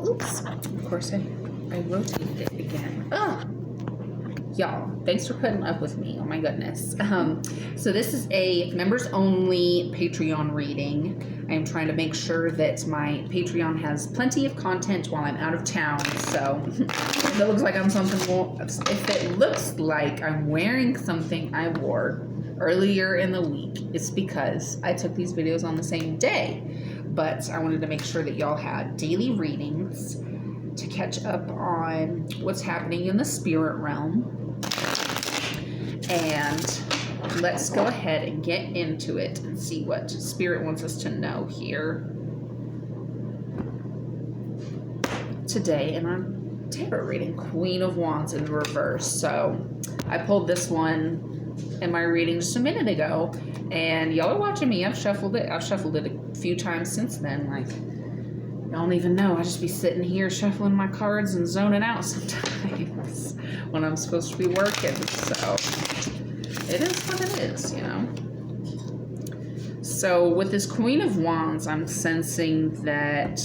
oops. Of course, I rotated it again. Y'all, thanks for putting up with me. Oh my goodness. So this is a members only Patreon reading. I am trying to make sure that my Patreon has plenty of content while I'm out of town. So if it looks like I'm wearing something I wore earlier in the week, it's because I took these videos on the same day. But I wanted to make sure that y'all had daily readings to catch up on what's happening in the spirit realm. And let's go ahead and get into it and see what Spirit wants us to know here today in our tarot reading, Queen of Wands in reverse. So I pulled this one in my reading just a minute ago, and y'all are watching me. I've shuffled it a few times since then. Like, y'all don't even know. I just be sitting here shuffling my cards and zoning out sometimes when I'm supposed to be working. So it is what it is, you know. So with this Queen of Wands, I'm sensing that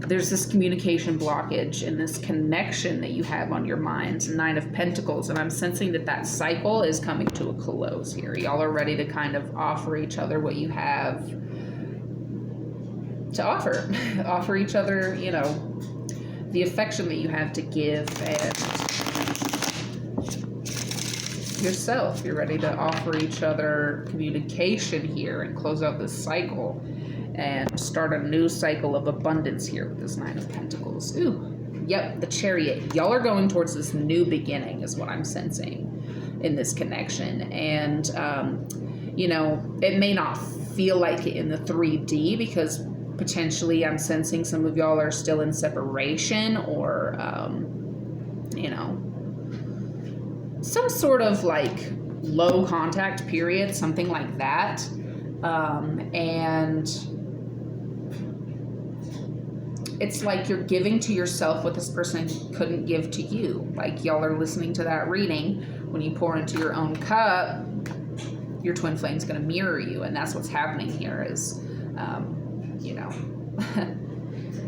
there's this communication blockage and this connection that you have on your mind, Nine of Pentacles, and I'm sensing that that cycle is coming to a close here. Y'all are ready to kind of offer each other what you have to offer each other, you know, the affection that you have to give, and yourself. You're ready to offer each other communication here and close out this cycle and start a new cycle of abundance here with this Nine of Pentacles. Ooh, yep, the Chariot. Y'all are going towards this new beginning is what I'm sensing in this connection. And, you know, it may not feel like it in the 3D because potentially I'm sensing some of y'all are still in separation or, you know, some sort of like low contact period, something like that. And it's like you're giving to yourself what this person couldn't give to you. Like y'all are listening to that reading. When you pour into your own cup, your twin flame's going to mirror you. And that's what's happening here is, you know,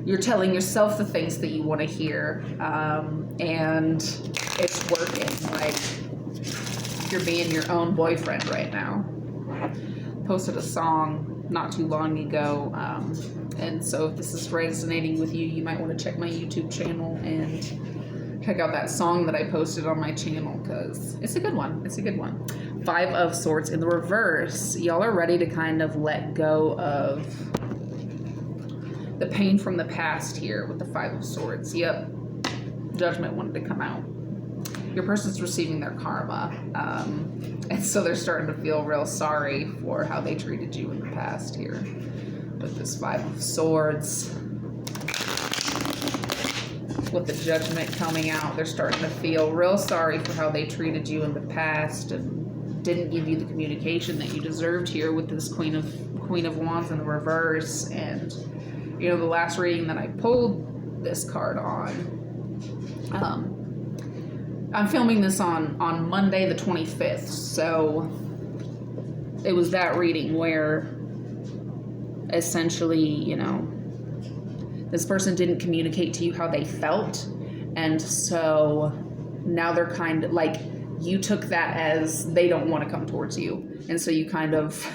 you're telling yourself the things that you want to hear. And it's working. Like you're being your own boyfriend right now. Posted a song not too long ago. And so if this is resonating with you, you might want to check my YouTube channel and check out that song that I posted on my channel because it's a good one. It's a good one. Five of Swords in the reverse. Y'all are ready to kind of let go of the pain from the past here with the Five of Swords. Yep. Judgment wanted to come out. Your person's receiving their karma. And so they're starting to feel real sorry for how they treated you in the past here with this Five of Swords. With the Judgment coming out, they're starting to feel real sorry for how they treated you in the past and didn't give you the communication that you deserved here with this Queen of Wands in the reverse. And you know, the last reading that I pulled this card on, I'm filming this on Monday the 25th, so it was that reading where essentially, you know, this person didn't communicate to you how they felt, and so now they're kind of like, you took that as they don't want to come towards you, and so you kind of,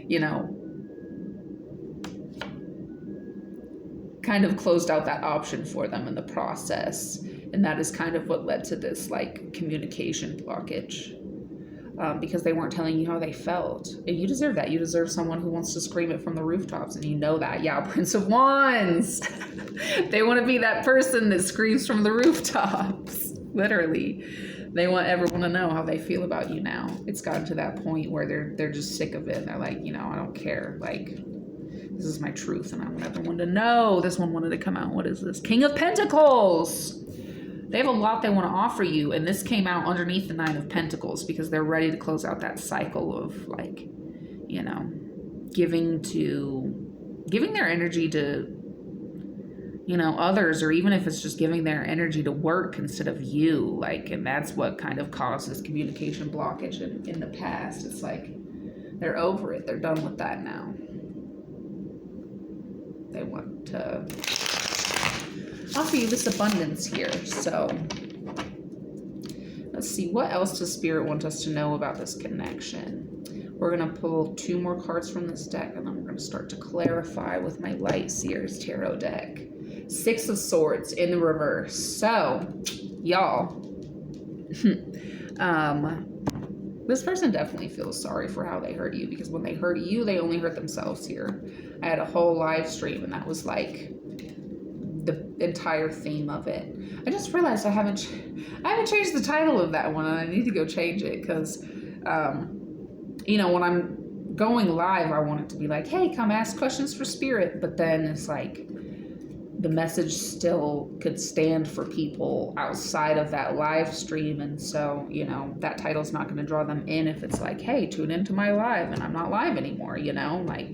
you know, kind of closed out that option for them in the process. And that is kind of what led to this like communication blockage, because they weren't telling you how they felt. And you deserve that. You deserve someone who wants to scream it from the rooftops, and you know that. Yeah, Prince of Wands. They want to be that person that screams from the rooftops. Literally. They want everyone to know how they feel about you now. It's gotten to that point where they're just sick of it. They're like, you know, I don't care. Like, this is my truth, and I want everyone to know. This one wanted to come out. What is this? King of Pentacles. They have a lot they want to offer you, and this came out underneath the Nine of Pentacles because they're ready to close out that cycle of, like, you know, giving their energy to, you know, others, or even if it's just giving their energy to work instead of you. Like, and that's what kind of caused this communication blockage in the past. It's like they're over it. They're done with that now. They want to offer you this abundance here. So let's see, what else does Spirit want us to know about this connection? We're going to pull 2 more cards from this deck, and then we're going to start to clarify with my Light Seers Tarot deck. 6 of Swords in the reverse. So, y'all, this person definitely feels sorry for how they hurt you, because when they hurt you, they only hurt themselves here. I had a whole live stream, and that was like the entire theme of it. I just realized I haven't changed the title of that one, and I need to go change it, because you know, when I'm going live, I want it to be like, hey, come ask questions for Spirit. But then it's like the message still could stand for people outside of that live stream. And so, you know, that title's not going to draw them in if it's like, hey, tune into my live and I'm not live anymore, you know, like.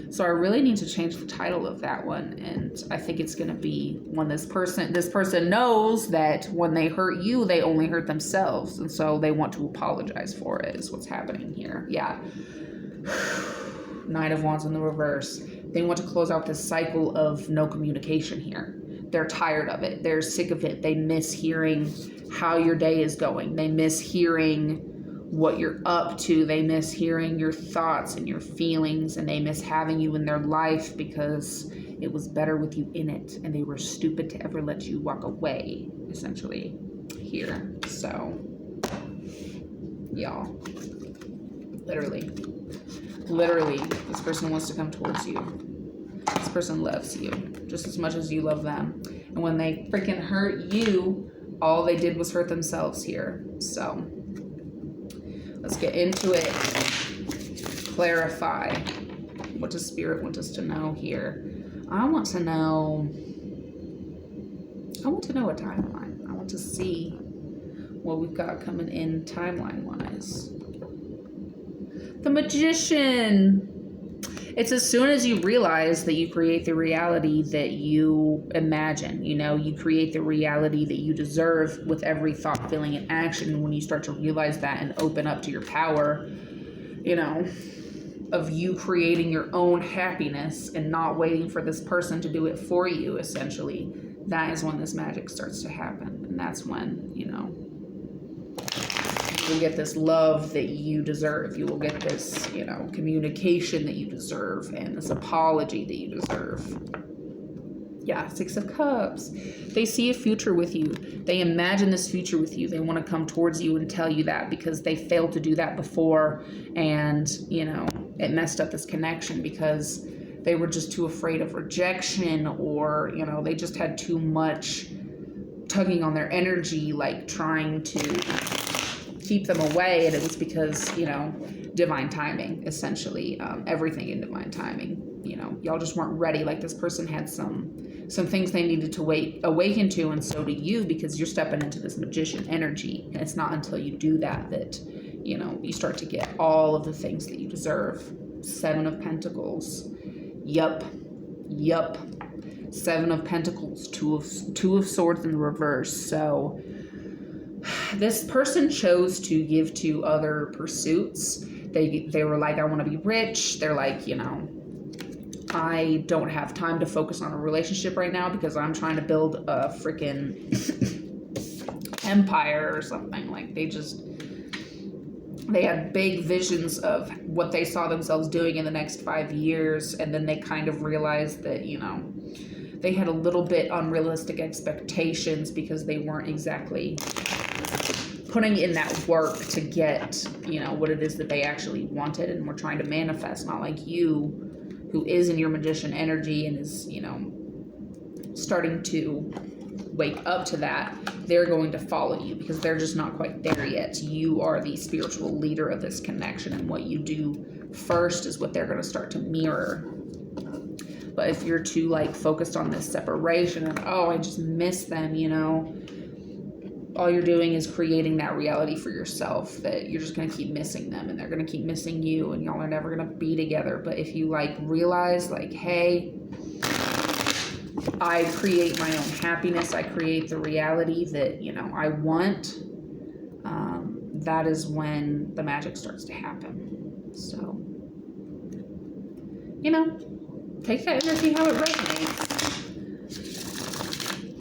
So I really need to change the title of that one, and I think it's going to be when this person knows that when they hurt you, they only hurt themselves, and so they want to apologize for it, is what's happening here. Yeah. 9 of Wands in the reverse. They want to close out this cycle of no communication here. They're tired of it. They're sick of it. They miss hearing how your day is going. They miss hearing what you're up to. They miss hearing your thoughts and your feelings, and they miss having you in their life because it was better with you in it, and they were stupid to ever let you walk away, essentially, here. So, y'all, literally, this person wants to come towards you. This person loves you just as much as you love them, and when they freaking hurt you, all they did was hurt themselves here. So let's get into it. Clarify. What does Spirit want us to know here? I want to know a timeline. I want to see what we've got coming in timeline-wise. The Magician. It's as soon as you realize that you create the reality that you imagine. You know, you create the reality that you deserve with every thought, feeling, and action. When you start to realize that and open up to your power, you know, of you creating your own happiness and not waiting for this person to do it for you, essentially, that is when this magic starts to happen. And that's when, you know, you will get this love that you deserve. You will get this, you know, communication that you deserve, and this apology that you deserve. Yeah, 6 of Cups. They see a future with you. They imagine this future with you. They want to come towards you and tell you that, because they failed to do that before, and, you know, it messed up this connection because they were just too afraid of rejection, or, you know, they just had too much tugging on their energy, like trying to keep them away. And it was because, you know, divine timing, essentially. Everything in divine timing. You know, y'all just weren't ready. Like, this person had some things they needed to awaken to, and so do you, because you're stepping into this Magician energy. And it's not until you do that that, you know, you start to get all of the things that you deserve. 7 of Pentacles. Yup. 7 of Pentacles. 2 of Swords in the reverse. So this person chose to give to other pursuits. They were like, I want to be rich. They're like, you know, I don't have time to focus on a relationship right now because I'm trying to build a freaking empire or something. Like, they had big visions of what they saw themselves doing in the next 5 years, and then they kind of realized that, you know, they had a little bit unrealistic expectations because they weren't exactly putting in that work to get, you know, what it is that they actually wanted and were trying to manifest. Not like you, who is in your Magician energy and is, you know, starting to wake up to that. They're going to follow you because they're just not quite there yet. You are the spiritual leader of this connection, and what you do first is what they're going to start to mirror. But if you're too, like, focused on this separation and, oh, I just miss them, you know, all you're doing is creating that reality for yourself that you're just going to keep missing them, and they're going to keep missing you, and y'all are never going to be together. But if you, like, realize, like, hey, I create my own happiness, I create the reality that, you know, I want, that is when the magic starts to happen. So, you know, take that energy how it resonates.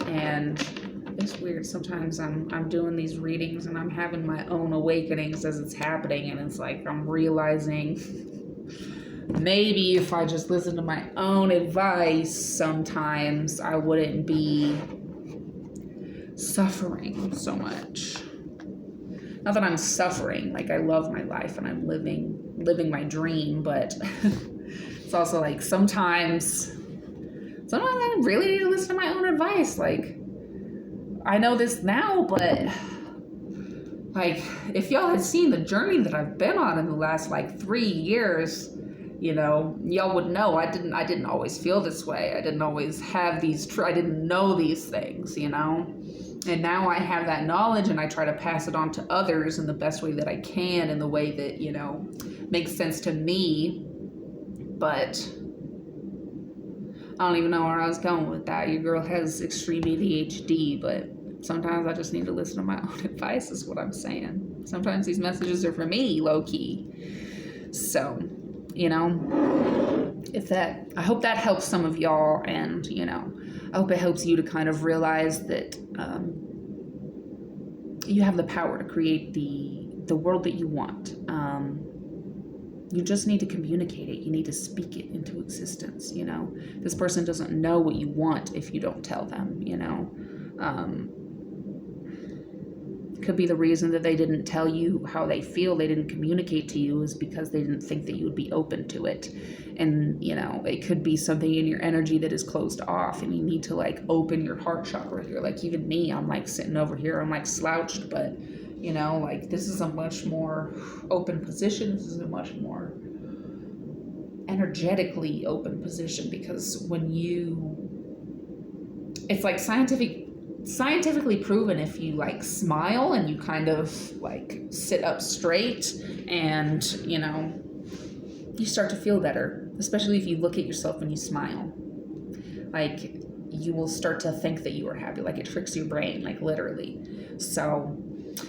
And it's weird. Sometimes I'm doing these readings and I'm having my own awakenings as it's happening, and it's like I'm realizing maybe if I just listen to my own advice, sometimes I wouldn't be suffering so much. Not that I'm suffering, like I love my life and I'm living my dream, but it's also like sometimes I really need to listen to my own advice. Like, I know this now, but like, if y'all had seen the journey that I've been on in the last like 3 years, you know, y'all would know I didn't always feel this way. I didn't always have I didn't know these things, you know. And now I have that knowledge, and I try to pass it on to others in the best way that I can, in the way that, you know, makes sense to me. But I don't even know where I was going with that. Your girl has extreme ADHD, but sometimes I just need to listen to my own advice, is what I'm saying. Sometimes these messages are for me, low-key. So, you know, I hope that helps some of y'all, and, you know, I hope it helps you to kind of realize that you have the power to create the world that you want. You just need to communicate it. You need to speak it into existence, you know. This person doesn't know what you want if you don't tell them, you know. Could be the reason that they didn't tell you how they feel, they didn't communicate to you, is because they didn't think that you would be open to it. And, you know, it could be something in your energy that is closed off, and you need to like open your heart chakra here. Like, even me, I'm like sitting over here, I'm like slouched, but, you know, like, this is a much more open position. This is a much more energetically open position, because it's like scientifically proven, if you like smile and you kind of like sit up straight, and, you know, you start to feel better, especially if you look at yourself when you smile. Like, you will start to think that you are happy. Like, it tricks your brain, like, literally. So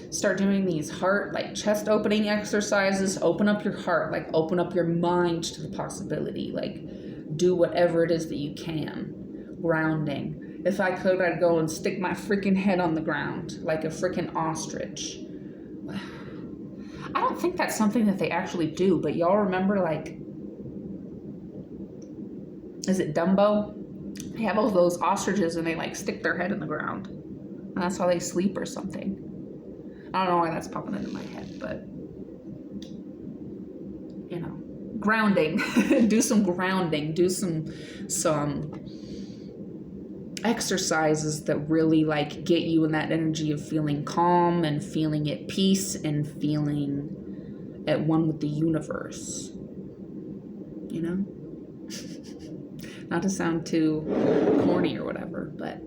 start doing these heart, like, chest opening exercises. Open up your heart, like, open up your mind to the possibility. Like, do whatever it is that you can. Grounding. If I could, I'd go and stick my freaking head on the ground like a freaking ostrich. I don't think that's something that they actually do, but y'all remember, like, is it Dumbo? They have all those ostriches and they like stick their head in the ground, and that's how they sleep or something. I don't know why that's popping into my head, but, you know, grounding. Do some grounding. Do some exercises that really like get you in that energy of feeling calm and feeling at peace and feeling at one with the universe, you know. Not to sound too corny or whatever, but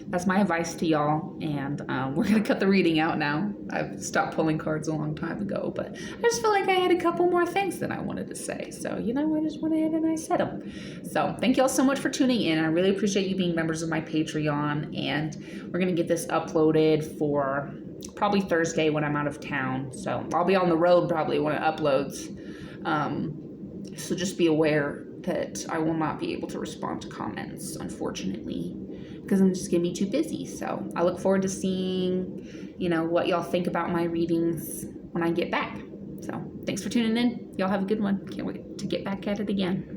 that's my advice to y'all. And we're gonna cut the reading out now. I've stopped pulling cards a long time ago, but I just feel like I had a couple more things that I wanted to say. So, you know, I just went ahead and I said them. So thank y'all so much for tuning in. I really appreciate you being members of my Patreon. And we're gonna get this uploaded for probably Thursday when I'm out of town. So I'll be on the road probably when it uploads. So just be aware that I will not be able to respond to comments, unfortunately, because I'm just going to be too busy. So I look forward to seeing, you know, what y'all think about my readings when I get back. So thanks for tuning in. Y'all have a good one. Can't wait to get back at it again.